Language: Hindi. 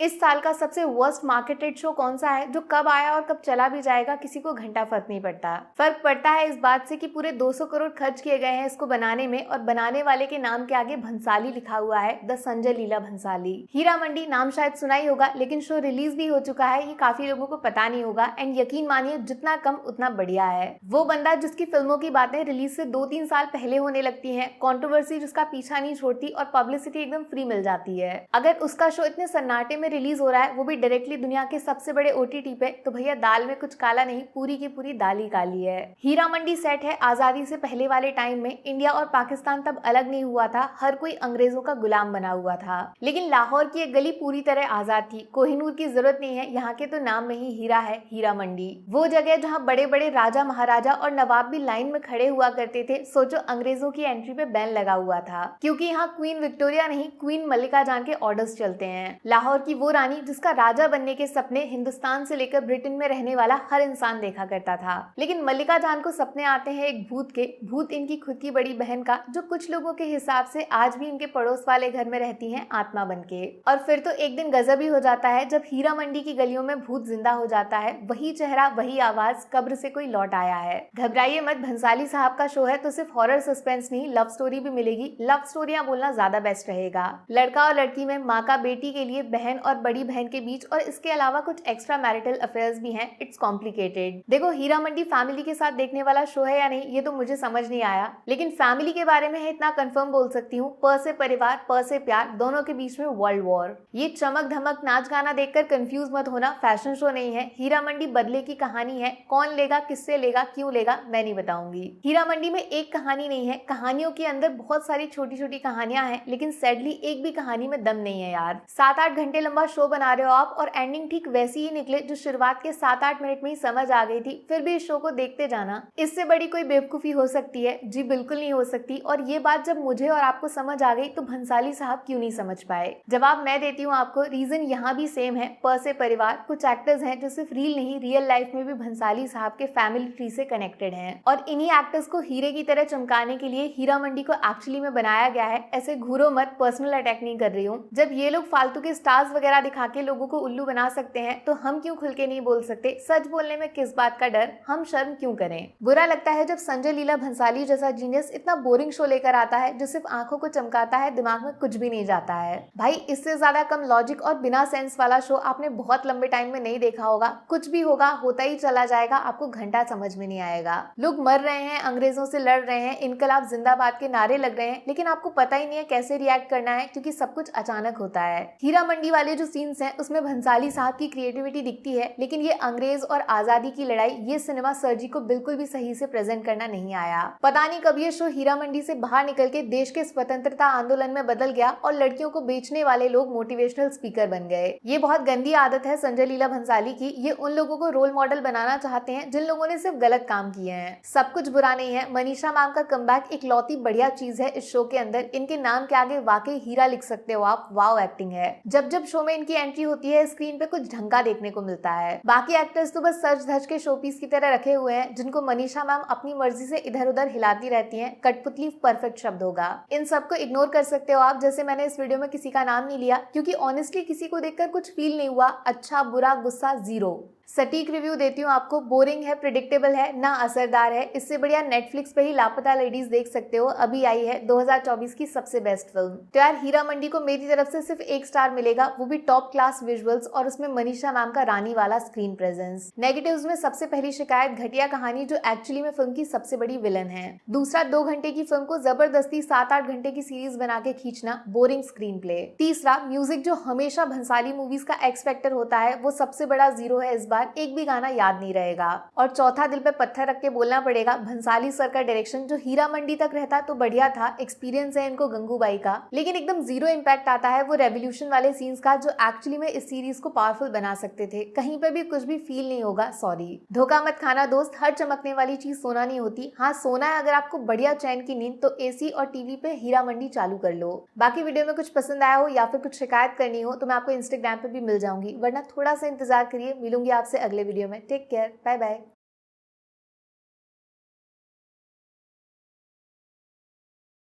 इस साल का सबसे वर्स्ट मार्केटेड शो कौन सा है जो कब आया और कब चला भी जाएगा किसी को घंटा फर्क नहीं पड़ता। फर्क पड़ता है इस बात से कि पूरे 200 करोड़ खर्च किए गए हैं इसको बनाने में और बनाने वाले के नाम के आगे भंसाली लिखा हुआ है, द संजय लीला भंसाली। हीरा मंडी नाम शायद सुना ही होगा, लेकिन शो रिलीज भी हो चुका है, ये काफी लोगों को पता नहीं होगा। एंड यकीन मानिए जितना कम उतना बढ़िया है। वो बंदा जिसकी फिल्मों की बातें रिलीज से 2-3 साल पहले होने लगती है, कंट्रोवर्सी जिसका पीछा नहीं छोड़ती और पब्लिसिटी एकदम फ्री मिल जाती है। अगर उसका शो इतने सन्नाटे में रिलीज हो रहा है, वो भी डायरेक्टली दुनिया के सबसे बड़े OTT पे, तो भैया दाल में कुछ काला नहीं, पूरी की पूरी दाल ही काली है। हीरा मंडी सेट है आजादी से पहले वाले टाइम में। इंडिया और पाकिस्तान तब अलग नहीं हुआ था, हर कोई अंग्रेजों का गुलाम बना हुआ था। लेकिन लाहौर की एक गली पूरी तरह आजाद थी, कोहिनूर की जरूरत नहीं है, यहाँ के तो नाम में ही हीरा है, हीरा मंडी। वो जगह जहाँ बड़े बड़े राजा महाराजा और नवाब भी लाइन में खड़े हुआ करते थे। सोचो अंग्रेजों की एंट्री पे बैन लगा हुआ था, क्योंकि यहाँ क्वीन विक्टोरिया नहीं, क्वीन मल्लिका जान के ऑर्डर्स चलते हैं। लाहौर की वो रानी जिसका राजा बनने के सपने हिंदुस्तान से लेकर ब्रिटेन में रहने वाला हर इंसान देखा करता था। लेकिन मल्लिका जान को सपने आते हैं एक भूत के, भूत इनकी खुद की बड़ी बहन का, जो कुछ लोगों के हिसाब से आज भी इनके पड़ोस वाले घर में रहती हैं आत्मा बनके। और फिर तो एक दिन गजब ही हो जाता है जब हीरा मंडी की गलियों में भूत जिंदा हो जाता है। वही चेहरा, वही आवाज, कब्र से कोई लौट आया है। घबराइए मत, भंसाली साहब का शो है तो सिर्फ हॉरर सस्पेंस नहीं, लव स्टोरी भी मिलेगी। लव स्टोरियां बोलना ज्यादा बेस्ट रहेगा। लड़का और लड़की में, माँ का बेटी के लिए, बहन और बड़ी बहन के बीच, और इसके अलावा कुछ एक्स्ट्रा मैरिटल अफेयर्स भी हैं। It's complicated. देखो हीरा मंडी फैमिली के साथ देखने वाला शो है या नहीं ये तो मुझे समझ नहीं आया, लेकिन फैमिली के बारे में है इतना कंफर्म बोल सकती हूँ, प से परिवार, प से प्यार, दोनों के बीच में वर्ल्ड वॉर। ये चमक धमक नाच गाना देखकर कंफ्यूज मत होना, फैशन शो नहीं है। हीरा मंडी बदले की कहानी है। कौन लेगा, किससे लेगा, क्यों लेगा, मैं नहीं बताऊंगी। हीरा मंडी में एक कहानी नहीं है, कहानियों के अंदर बहुत सारी छोटी छोटी कहानियां हैं, लेकिन सैडली एक भी कहानी में दम नहीं है यार। 7-8 घंटे लंबा शो बना रहे हो आप और एंडिंग ठीक वैसी ही निकले जो शुरुआत के 7-8 मिनट में ही समझ आ गई थी, फिर भी इस शो को देखते जाना। इससे बड़ी कोई बेवकूफी हो सकती है? जी बिल्कुल नहीं हो सकती। और ये बात जब मुझे और आपको समझ आ गई तो भंसाली साहब क्यों नहीं समझ पाए? जवाब मैं देती हूँ आपको। रीजन यहाँ भी सेम है, प से परिवार। कुछ एक्टर्स हैं जो सिर्फ रील नहीं, रियल लाइफ में भी भंसाली साहब के फैमिली ट्री से कनेक्टेड हैं, और इन्हीं एक्टर्स को हीरे की तरह चमकाने के लिए हीरा मंडी को एक्चुअली में बनाया गया है। ऐसे घूरो मत, पर्सनल अटैक नहीं कर रही हूँ। जब ये लोग फालतू के स्टार्स वगैरह दिखा के लोगों को उल्लू बना सकते हैं तो हम क्यों खुल के नहीं बोल सकते? सच बोलने में किस बात का डर? हम शर्म क्यों करें? बुरा लगता है जब संजय लीला भंसाली जैसा जीनियस इतना बोरिंग शो लेकर आता है जो सिर्फ आंखों को चमकाता है, दिमाग में कुछ भी नहीं जाता है। भाई इससे ज्यादा कम लॉजिक और बिना सेंस वाला शो आपने बहुत लंबे टाइम में नहीं देखा होगा। कुछ भी होगा, होता ही चला जाएगा, आपको घंटा समझ में नहीं आएगा। लोग मर रहे हैं, अंग्रेजों से लड़ रहे हैं, इनकलाब जिंदाबाद के नारे लग रहे हैं, लेकिन आपको पता ही नहीं है कैसे रिएक्ट करना है, क्योंकि सब कुछ अचानक होता है। हीरा मंडी वाले जो सीन्स हैं उसमें भंसाली साहब की क्रिएटिविटी दिखती है, लेकिन ये अंग्रेज और आजादी की लड़ाई, ये सिनेमा सर्जी को बिल्कुल भी सही से प्रेजेंट करना नहीं आया। पता नहीं कब ये शो हीरा मंडी से बाहर निकल के देश के स्वतंत्रता आंदोलन में बदल गया और लड़कियों को बेचने वाले लोग मोटिवेशनल स्पीकर बन गए। ये बहुत गंदी आदत है संजय लीला भंसाली की। ये उन लोगों को रोल मॉडल बनाना चाहते हैं जिन लोगों ने सिर्फ गलत काम किए हैं। सब कुछ बुरा नहीं है। मनीषा मैम का कमबैक एक लौती बढ़िया चीज है इस शो के अंदर। इनके नाम के आगे वाकई हीरा लिख सकते हो आप। वाओ एक्टिंग है। जब जब शो में इनकी एंट्री होती है स्क्रीन पे कुछ ढंग का देखने को मिलता है। बाकी एक्टर्स तो बस सच धज के शोपीस की तरह रखे हुए हैं, जिनको मनीषा मैम अपनी मर्जी से इधर उधर हिलाती रहती हैं। कठपुतली परफेक्ट शब्द होगा। इन सबको इग्नोर कर सकते हो आप, जैसे मैंने इस वीडियो में किसी का नाम नहीं लिया, क्योंकि ऑनेस्टली किसी को देखकर कुछ फील नहीं हुआ। अच्छा बुरा गुस्सा जीरो। सटीक रिव्यू देती हूँ आपको। बोरिंग है, प्रिडिक्टेबल है, ना असरदार है। इससे बढ़िया नेटफ्लिक्स पे ही लापता लेडीज देख सकते हो, अभी आई है 2024 की सबसे बेस्ट फिल्म। तो यार हीरा मंडी को मेरी तरफ से सिर्फ 1 स्टार मिलेगा, वो भी टॉप क्लास विजुअल्स और उसमें मनीषा मैम का रानी वाला स्क्रीन प्रेजेंस। नेगेटिव्स में सबसे पहली शिकायत घटिया कहानी, जो एक्चुअली में फिल्म की सबसे बड़ी विलन है। दूसरा 2 घंटे की फिल्म को जबरदस्ती 7-8 घंटे की सीरीज बना के खींचना, बोरिंग स्क्रीन प्ले। तीसरा म्यूजिक, जो हमेशा भंसाली मूवीज का एक्स फैक्टर होता है, वो सबसे बड़ा जीरो है इस बार। एक भी गाना याद नहीं रहेगा। और चौथा दिल पे पत्थर रख के बोलना पड़ेगा, भंसाली सर का डायरेक्शन जो हीरा मंडी तक रहता तो बढ़िया था। एक्सपीरियंस है इनको गंगूबाई का, लेकिन एकदम जीरो इम्पैक्ट आता है वो रेवोल्यूशन वाले सीन्स का, जो एक्चुअली में इस सीरीज को पावरफुल बना सकते थे। कहीं पे भी कुछ भी फील नहीं होगा, सॉरी। धोखा मत खाना दोस्त, हर चमकने वाली चीज सोना नहीं होती। हाँ सोना है अगर आपको बढ़िया चैन की नींद, तो एसी और टीवी पे हीरा मंडी चालू कर लो। बाकी वीडियो में कुछ पसंद आया हो या फिर कुछ शिकायत करनी हो तो मैं आपको इंस्टाग्राम पे भी मिल जाऊंगी, वरना थोड़ा सा इंतजार करिए। मिलूंगी आपसे अगले वीडियो में। Take care, bye bye.